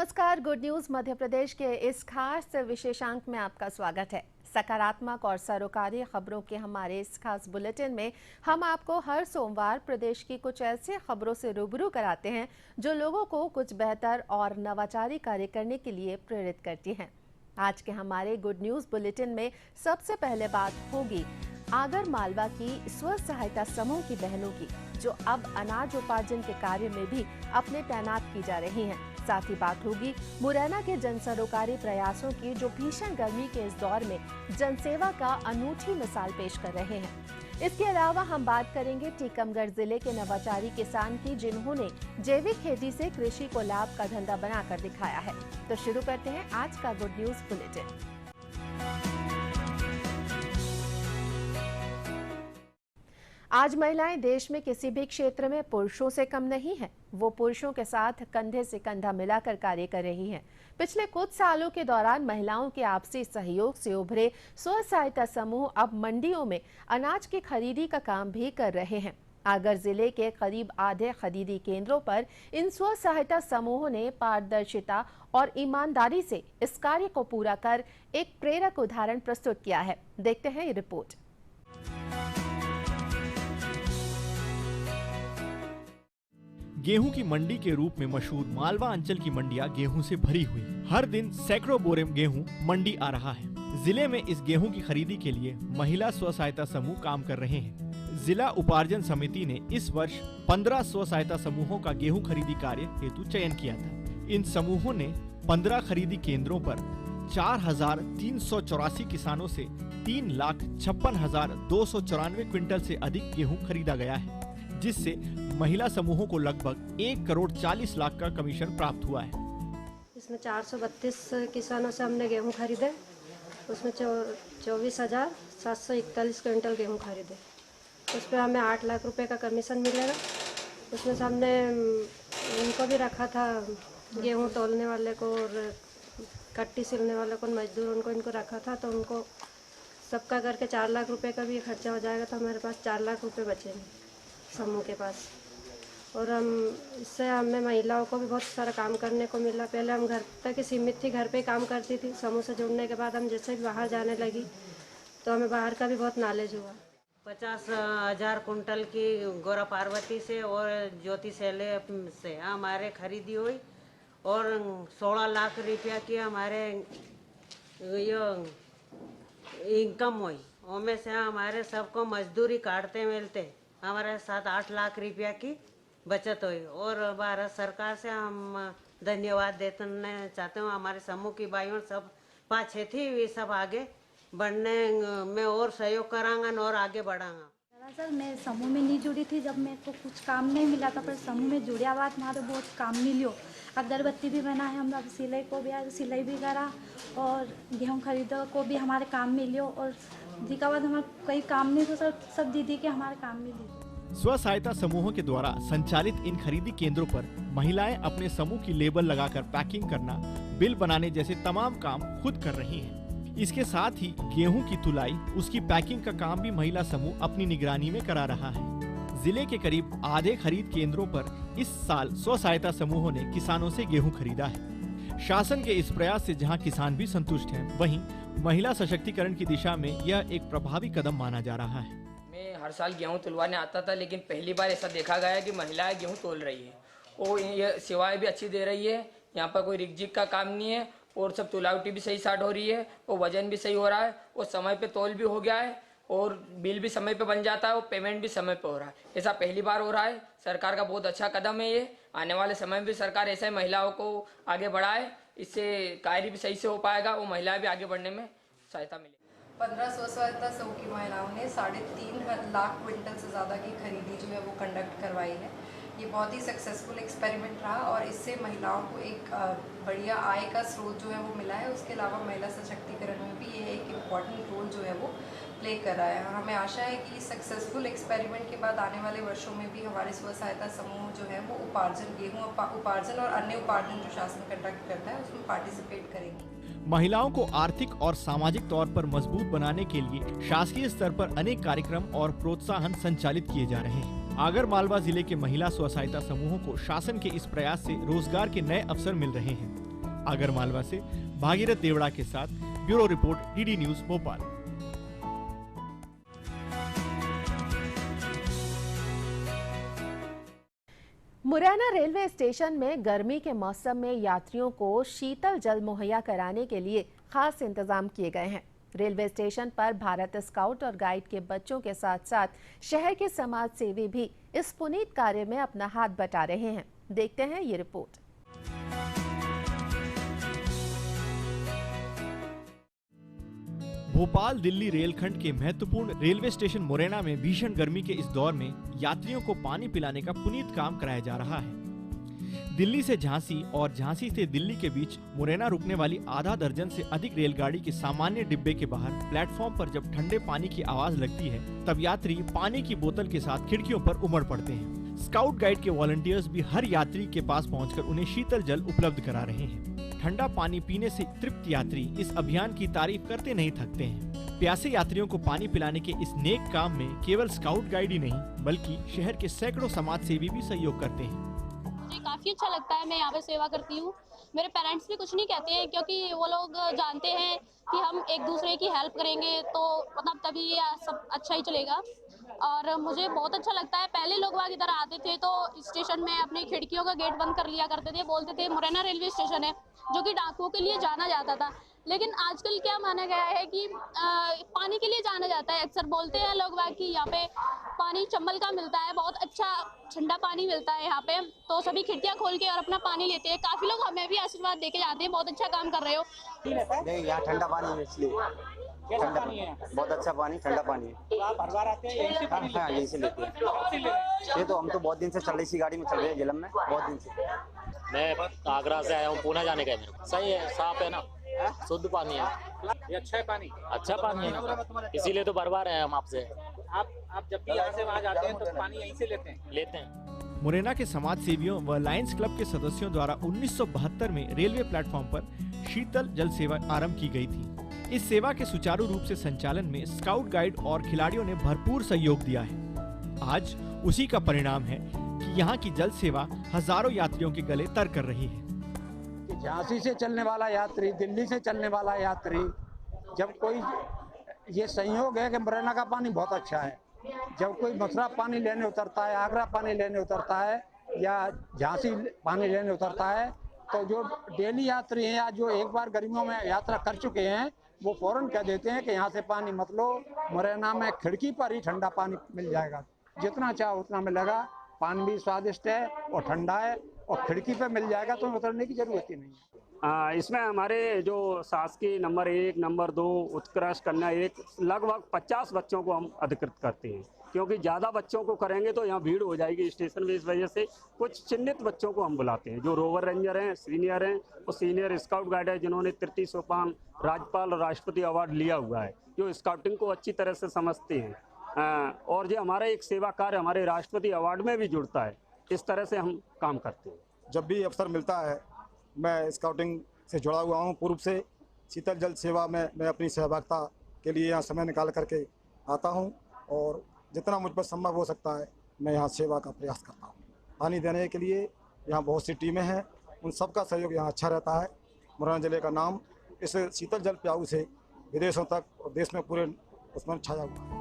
नमस्कार, good news Madhya Pradesh के इस खास विशेषांक में आपका स्वागत है। सकारात्मक और सरोकारी खबरों के हमारे इस खास बुलेटिन में हम आपको हर सोमवार प्रदेश की कुछ ऐसी खबरों से रूबरू कराते हैं जो लोगों को कुछ बेहतर और नवाचारी कार्य करने के लिए प्रेरित करती हैं। आज के हमारे गुड न्यूज बुलेटिन में सबसे पहले बात होगी आगर मालवा की स्व सहायता समूह की बहनों की, जो अब अनाज उपार्जन के कार्य में भी अपने तैनात की जा रही हैं। साथ ही बात होगी मुरैना के जन सरोकारी प्रयासों की, जो भीषण गर्मी के इस दौर में जनसेवा का अनूठी मिसाल पेश कर रहे हैं। इसके अलावा हम बात करेंगे टीकमगढ़ जिले के नवाचारी किसान की, जिन्होंने जैविक खेती से कृषि को लाभ का धंधा बनाकर दिखाया है। तो शुरू करते हैं आज का गुड न्यूज बुलेटिन। आज महिलाएं देश में किसी भी क्षेत्र में पुरुषों से कम नहीं हैं। वो पुरुषों के साथ कंधे से कंधा मिलाकर कार्य कर रही हैं। पिछले कुछ सालों के दौरान महिलाओं के आपसी सहयोग से उभरे स्व सहायता समूह अब मंडियों में अनाज की खरीदी का काम भी कर रहे हैं। आगर जिले के करीब आधे खरीदी केंद्रों पर इन स्व सहायता समूहों ने पारदर्शिता और ईमानदारी से इस कार्य को पूरा कर एक प्रेरक उदाहरण प्रस्तुत किया है। देखते हैं ये रिपोर्ट। गेहूं की मंडी के रूप में मशहूर मालवा अंचल की मंडियां गेहूं से भरी हुई। हर दिन सैकड़ों बोरे गेहूं मंडी आ रहा है। जिले में इस गेहूं की खरीदी के लिए महिला स्व सहायता समूह काम कर रहे हैं। जिला उपार्जन समिति ने इस वर्ष 15 स्व सहायता समूहों का गेहूं खरीदी कार्य हेतु चयन किया था। इन समूहों ने 15 खरीदी केंद्रों पर 4,384 किसानों से 3,56,294 क्विंटल से अधिक गेहूं खरीदा गया है, जिससे महिला समूहों को लगभग 1,40,00,000 का कमीशन प्राप्त हुआ है। इसमें 432 किसानों से हमने गेहूं खरीदे, उसमें 24,741 क्विंटल गेहूं खरीदे। उस पर हमें 8 लाख रुपए का कमीशन मिलेगा। उसमें से हमने उनको भी रखा था, गेहूं तौलने वाले को और कट्टी सिलने वाले को, मजदूर उनको इनको रखा था, तो उनको सबका करके 4 लाख रुपए का भी खर्चा हो जाएगा। तो हमारे पास 4 लाख रुपए बचेंगे समूह के पास। और इससे हमें महिलाओं को भी बहुत सारा काम करने को मिला। पहले हम घर तक ही सीमित थी, घर पे ही काम करती थी। समूह से जुड़ने के बाद हम जैसे भी बाहर जाने लगी तो हमें बाहर का भी बहुत नॉलेज हुआ। 50,000 कुंटल की गौरा पार्वती से और ज्योति सैले से हमारे खरीदी हुई और 16 लाख रुपया की हमारे इनकम हुई। उनमें से हमारे सबको मजदूरी काटते मिलते हमारे 7-8 लाख रुपया की बचत हुई। और भारत सरकार से हम धन्यवाद देना चाहते हूँ। हमारे समूह की भाइयों सब पाछे थी, वे सब आगे बढ़ने में और सहयोग करांगा और आगे बढ़ांगा। दरअसल मैं समूह में नहीं जुड़ी थी, जब मेरे को कुछ काम नहीं मिला था, पर समूह में जुड़िया बात हमारे बहुत काम मिलियो। अगरबत्ती भी बना है, हम सिलाई को भी सिलाई भी करा और गेहूँ खरीदो को भी हमारे काम मिलियो। और जी का बाद हमारे कई काम नहीं तो सब दीदी के हमारे काम मिले। स्व सहायता समूहों के द्वारा संचालित इन खरीदी केंद्रों पर महिलाएं अपने समूह की लेबल लगाकर पैकिंग करना, बिल बनाने जैसे तमाम काम खुद कर रही हैं। इसके साथ ही गेहूं की तुलाई, उसकी पैकिंग का काम भी महिला समूह अपनी निगरानी में करा रहा है। जिले के करीब आधे खरीद केंद्रों पर इस साल स्व सहायता समूहों ने किसानों से गेहूं खरीदा है। शासन के इस प्रयास से जहां किसान भी संतुष्ट हैं, वहीं महिला सशक्तिकरण की दिशा में यह एक प्रभावी कदम माना जा रहा है। मैं हर साल गेहूं तुलवाने आता था, लेकिन पहली बार ऐसा देखा गया कि महिलाएं गेहूं तोल रही है और ये सेवाएं भी अच्छी दे रही है। यहाँ पर कोई रिकजिक का काम नहीं है और सब तुलावटी भी सही स्टार्ट हो रही है और वजन भी सही हो रहा है और समय पे तोल भी हो गया है और बिल भी समय पे बन जाता है और पेमेंट भी समय पे हो रहा है। ऐसा पहली बार हो रहा है। सरकार का बहुत अच्छा कदम है ये। आने वाले समय में भी सरकार ऐसे महिलाओं को आगे बढ़ाए, इससे कार्य भी सही से हो पाएगा और महिलाएं भी आगे बढ़ने में सहायता मिलेगी। 15 स्व सहायता समूह की महिलाओं ने 3.5 लाख क्विंटल से ज़्यादा की खरीदी जो है वो कंडक्ट करवाई है। ये बहुत ही सक्सेसफुल एक्सपेरिमेंट रहा और इससे महिलाओं को एक बढ़िया आय का स्रोत जो है वो मिला है। उसके अलावा महिला सशक्तिकरण में भी ये एक इम्पॉर्टेंट रोल जो है वो प्ले कर रहा है। हमें आशा है कि सक्सेसफुल एक्सपेरिमेंट के बाद आने वाले वर्षों में भी हमारे स्व सहायता समूह जो है वो उपार्जन, गेहूँ उपार्जन और अन्य उपार्जन जो शासन कंडक्ट करता है उसमें पार्टिसिपेट करेंगी। महिलाओं को आर्थिक और सामाजिक तौर पर मजबूत बनाने के लिए शासकीय स्तर पर अनेक कार्यक्रम और प्रोत्साहन संचालित किए जा रहे हैं। आगर मालवा जिले के महिला स्व सहायता समूहों को शासन के इस प्रयास से रोजगार के नए अवसर मिल रहे हैं। आगरमालवा से भागीरथ देवड़ा के साथ bureau report DD news Bhopal. Morena railway station में गर्मी के मौसम में यात्रियों को शीतल जल मुहैया कराने के लिए खास इंतजाम किए गए हैं। रेलवे स्टेशन पर भारत स्काउट और गाइड के बच्चों के साथ साथ शहर के समाज सेवी भी इस पुनीत कार्य में अपना हाथ बटा रहे हैं। देखते हैं ये रिपोर्ट। भोपाल दिल्ली रेलखंड के महत्वपूर्ण रेलवे स्टेशन मुरैना में भीषण गर्मी के इस दौर में यात्रियों को पानी पिलाने का पुनीत काम कराया जा रहा है। दिल्ली से झांसी और झांसी से दिल्ली के बीच मुरैना रुकने वाली आधा दर्जन से अधिक रेलगाड़ी के सामान्य डिब्बे के बाहर प्लेटफॉर्म पर जब ठंडे पानी की आवाज लगती है, तब यात्री पानी की बोतल के साथ खिड़कियों पर उमड़ पड़ते हैं। स्काउट गाइड के वॉलंटियर्स भी हर यात्री के पास पहुंचकर उन्हें शीतल जल उपलब्ध करा रहे हैं। ठंडा पानी पीने से तृप्त यात्री इस अभियान की तारीफ करते नहीं थकते हैं। प्यासे यात्रियों को पानी पिलाने के इस नेक काम में केवल स्काउट गाइड ही नहीं, बल्कि शहर के सैकड़ों समाज सेवी भी सहयोग करते हैं। मुझे काफ़ी अच्छा लगता है, मैं यहाँ पे सेवा करती हूँ। मेरे पेरेंट्स भी कुछ नहीं कहते हैं, क्योंकि वो लोग जानते हैं कि हम एक दूसरे की हेल्प करेंगे तो मतलब तभी ये सब अच्छा ही चलेगा। और मुझे बहुत अच्छा लगता है। पहले लोग वहाँ इधर आते थे तो स्टेशन में अपनी खिड़कियों का गेट बंद कर लिया करते थे, बोलते थे मुरैना रेलवे स्टेशन है, जो कि डाकुओं के लिए जाना जाता था। लेकिन आजकल क्या माना गया है कि पानी के लिए जाना जाता है। अक्सर बोलते हैं लोग वहाँ कि यहाँ पे पानी चंबल का मिलता है, बहुत अच्छा ठंडा पानी मिलता है यहाँ पे, तो सभी खिड़कियाँ खोल के और अपना पानी लेते हैं। काफ़ी लोग हमें भी आशीर्वाद देके जाते हैं, बहुत अच्छा काम कर रहे हो। नहीं, यहाँ ठंडा पानी है, इसलिए ठंडा पानी है, बहुत अच्छा पानी, ठंडा पानी है। तो आप हर बार आते हैं यहीं से पानी? हाँ, यहीं से लेते हैं। ये तो हम तो बहुत दिन से चल रही, इसी गाड़ी में चल रहे हैं झेलम में, बहुत दिन से। मैं आगरा से आया हूँ, पुणे जाने का है मेरे को। सही है, साफ है ना, शुद्ध पानी है। ये अच्छा है पानी? अच्छा पानी है ना, इसीलिए तो बार-बार आए हम आपसे। आप जब भी यहाँ से वहाँ जाते हैं तो पानी यहीं से लेते हैं? मुरैना के समाज सेवियों व लायंस क्लब के सदस्यों द्वारा 1972 में रेलवे प्लेटफॉर्म पर शीतल जल सेवा आरंभ की गई थी। इस सेवा के सुचारू रूप से संचालन में स्काउट गाइड और खिलाड़ियों ने भरपूर सहयोग दिया है। आज उसी का परिणाम है कि यहाँ की जल सेवा हजारों यात्रियों के गले तर कर रही है। झांसी से चलने वाला यात्री, दिल्ली से चलने वाला यात्री, जब कोई ये संयोग है कि मुरैना का पानी बहुत अच्छा है, जब कोई मथुरा पानी लेने उतरता है, आगरा पानी लेने उतरता है या झांसी पानी लेने उतरता है, तो जो डेली यात्री हैं या जो एक बार गर्मियों में यात्रा कर चुके हैं, वो फौरन कह देते हैं कि यहाँ से पानी मत लो, मुरैना में खिड़की पर ही ठंडा पानी मिल जाएगा, जितना चाहो उतना मिलेगा। पानी भी स्वादिष्ट है और ठंडा है और खिड़की पे मिल जाएगा, तो उतरने की जरूरत ही नहीं है। इसमें हमारे जो शासकीय नंबर 1, नंबर 2, उत्कृष्ट कन्या 1 लगभग 50 बच्चों को हम अधिकृत करते हैं, क्योंकि ज़्यादा बच्चों को करेंगे तो यहाँ भीड़ हो जाएगी स्टेशन में। इस वजह से कुछ चिन्हित बच्चों को हम बुलाते हैं, जो रोवर रेंजर हैं, सीनियर हैं और सीनियर स्काउट गाइड है, जिन्होंने तृतीय सोपान, राज्यपाल और राष्ट्रपति अवार्ड लिया हुआ है, जो स्काउटिंग को अच्छी तरह से समझते हैं। और ये हमारा एक सेवा कार्य हमारे राष्ट्रपति अवार्ड में भी जुड़ता है। इस तरह से हम काम करते हैं। जब भी अवसर मिलता है, मैं स्काउटिंग से जुड़ा हुआ हूँ पूर्व से। शीतल जल सेवा में मैं अपनी सहभागिता के लिए यहाँ समय निकाल करके आता हूँ और जितना मुझ पर संभव हो सकता है मैं यहाँ सेवा का प्रयास करता हूँ। पानी देने के लिए यहाँ बहुत सी टीमें हैं, उन सबका सहयोग यहाँ अच्छा रहता है। मुरैना जिले का नाम इस शीतल जल प्याऊ से विदेशों तक और देश में पूरे उसमें छाया हुआ है।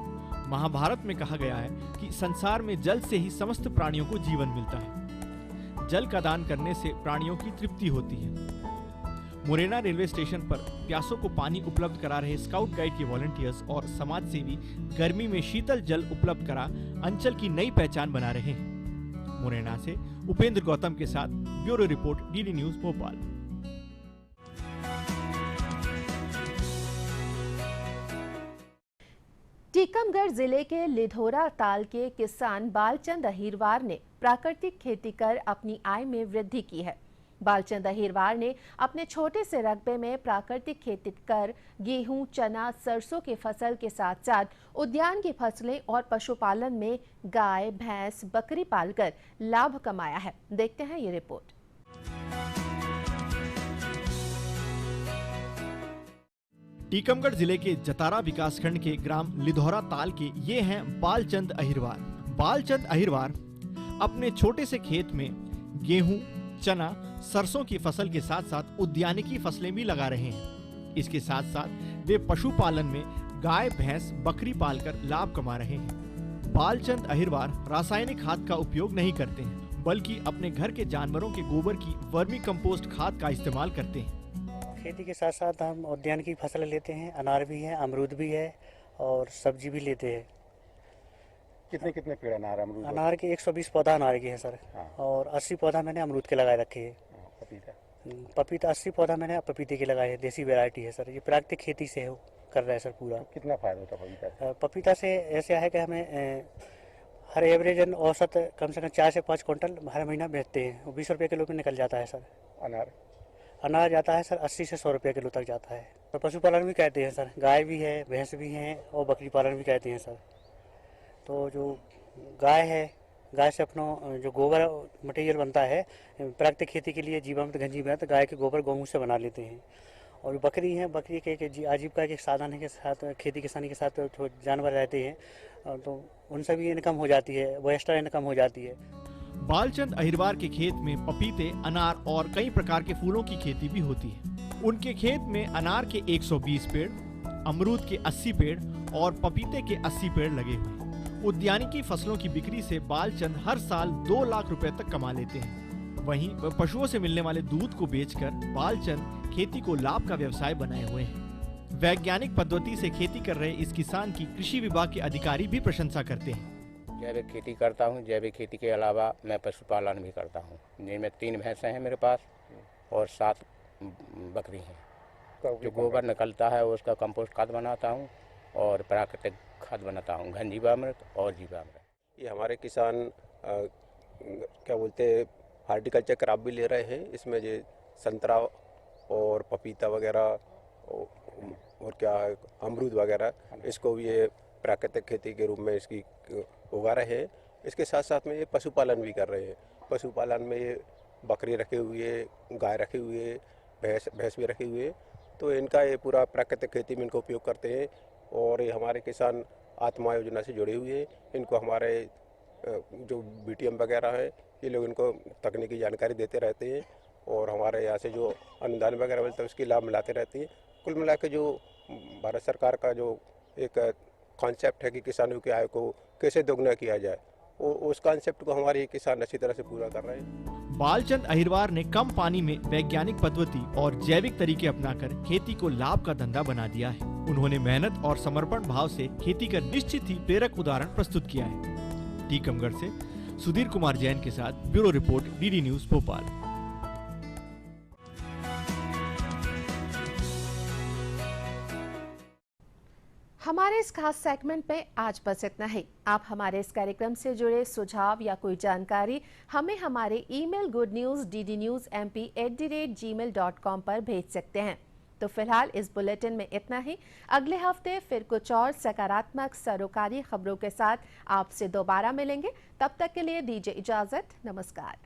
महाभारत में कहा गया है कि संसार में जल से ही समस्त प्राणियों को जीवन मिलता है। जल का दान करने से प्राणियों की तृप्ति होती है। मुरैना रेलवे स्टेशन पर प्यासों को पानी उपलब्ध करा रहे स्काउट गाइड के वॉलंटियर्स और समाज सेवी गर्मी में शीतल जल उपलब्ध करा अंचल की नई पहचान बना रहे हैं। मुरैना से उपेंद्र गौतम के साथ bureau report, DD news Bhopal. Tikamgarh जिले के लिधोरा ताल के किसान बालचंद अहिरवार ने प्राकृतिक खेती कर अपनी आय में वृद्धि की है। बालचंद अहिरवार ने अपने छोटे से रकबे में प्राकृतिक खेती कर गेहूं, चना, सरसों की फसल के साथ साथ उद्यान की फसलें और पशुपालन में गाय, भैंस, बकरी पालकर लाभ कमाया है। देखते हैं ये रिपोर्ट। टीकमगढ़ जिले के जतारा विकासखंड के ग्राम लिधौरा ताल के ये हैं बालचंद अहिरवार। बालचंद अहिरवार अपने छोटे से खेत में गेहूं, चना, सरसों की फसल के साथ साथ उद्यानिकी फसलें भी लगा रहे हैं। इसके साथ साथ वे पशुपालन में गाय, भैंस, बकरी पालकर लाभ कमा रहे हैं। बालचंद अहिरवार रासायनिक खाद का उपयोग नहीं करते हैं, बल्कि अपने घर के जानवरों के गोबर की वर्मी कंपोस्ट खाद का इस्तेमाल करते हैं। खेती के साथ साथ हम उद्यानिकी फसल लेते हैं, अनार भी है, अमरूद भी है और सब्जी भी लेते हैं। कितने कितने पेड़ अनार अमरूद? अनार के 120 पौधा अनार के हैं सर। हाँ। और 80 पौधा मैंने अमरूद के लगाए रखे हैं। पपीता 80 पौधा मैंने पपीते के लगाए हैं, देसी वैरायटी है सर। ये प्राकृतिक खेती से कर रहा है सर पूरा। तो कितना फायदा होता है पपीता? पपीता से ऐसे है कि हमें हर एवरेज औसत कम से कम 4 से 5 क्विंटल हर महीना बेचते हैं। वो 20 रुपये किलो में निकल जाता है सर। अनार जाता है सर 80 से 100 रुपये किलो तक जाता है। तो पशुपालन भी कहते हैं सर, गाय भी है, भैंस भी हैं और बकरी पालन भी कहते हैं सर। तो जो गाय है, गाय से अपना जो गोबर मटेरियल बनता है प्राकृतिक खेती के लिए, जीवामृत घनजीवामृत गाय के गोबर गौमूत्र से बना लेते हैं। और बकरी है, बकरी के आजीविका के साधन के साथ खेती किसानी के साथ जानवर रहते हैं तो उनसे भी इनकम हो जाती है, वो एक्स्ट्रा इनकम हो जाती है। बालचंद अहिरवार के खेत में पपीते, अनार और कई प्रकार के फूलों की खेती भी होती है। उनके खेत में अनार के 120 पेड़, अमरूद के 80 पेड़ और पपीते के 80 पेड़ लगे हुए हैं। उद्यानिकी फसलों की बिक्री से बालचंद हर साल 2 लाख रुपए तक कमा लेते हैं। वहीं पशुओं से मिलने वाले दूध को बेचकर बालचंद खेती को लाभ का व्यवसाय बनाए हुए हैं। वैज्ञानिक पद्धति से खेती कर रहे इस किसान की कृषि विभाग के अधिकारी भी प्रशंसा करते हैं। जैविक खेती करता हूँ। जैविक खेती के अलावा मैं पशुपालन भी करता हूँ, जिनमें 3 भैंसें हैं मेरे पास और 7 बकरी हैं। जो गोबर निकलता है उसका कंपोस्ट खाद बनाता हूँ और प्राकृतिक खाद बनाता हूँ, घन जीवामृत और जीवामृत। ये हमारे किसान क्या बोलते हैं हार्टिकल्चर क्रॉप भी ले रहे हैं। इसमें जो संतरा और पपीता वगैरह और क्या अमरूद वगैरह, इसको भी ये प्राकृतिक खेती के रूप में इसकी उगा रहे हैं। इसके साथ साथ में ये पशुपालन भी कर रहे हैं। पशुपालन में ये बकरी रखे हुए, गाय रखे हुए, भैंस भी रखे हुए। तो इनका ये पूरा प्राकृतिक खेती में इनको उपयोग करते हैं। और ये हमारे किसान आत्मा योजना से जुड़े हुए हैं। इनको हमारे जो बीटीएम वगैरह है, ये लोग इनको तकनीकी जानकारी देते रहते हैं और हमारे यहाँ से जो अनुदान वगैरह मिलता है उसकी लाभ मिलाते रहते हैं। कुल मिला के जो भारत सरकार का जो एक कॉन्सेप्ट है कि किसानों की आय को कैसे दोगुना किया जाए, उस कॉन्सेप्ट को हमारे किसान अच्छी तरह से पूरा कर रहे हैं। बालचंद अहिरवार ने कम पानी में वैज्ञानिक पद्धति और जैविक तरीके अपनाकर खेती को लाभ का धंधा बना दिया है। उन्होंने मेहनत और समर्पण भाव से खेती का निश्चित ही प्रेरक उदाहरण प्रस्तुत किया है। टीकमगढ़ से सुधीर कुमार जैन के साथ bureau report, DD news Bhopal. हमारे इस खास सेगमेंट में आज बस इतना ही। आप हमारे इस कार्यक्रम से जुड़े सुझाव या कोई जानकारी हमें हमारे ईमेल goodnewsddnews.mp@gmail.com पर भेज सकते हैं। तो फिलहाल इस बुलेटिन में इतना ही। अगले हफ्ते फिर कुछ और सकारात्मक सरोकारी खबरों के साथ आपसे दोबारा मिलेंगे। तब तक के लिए दीजिए इजाजत। नमस्कार।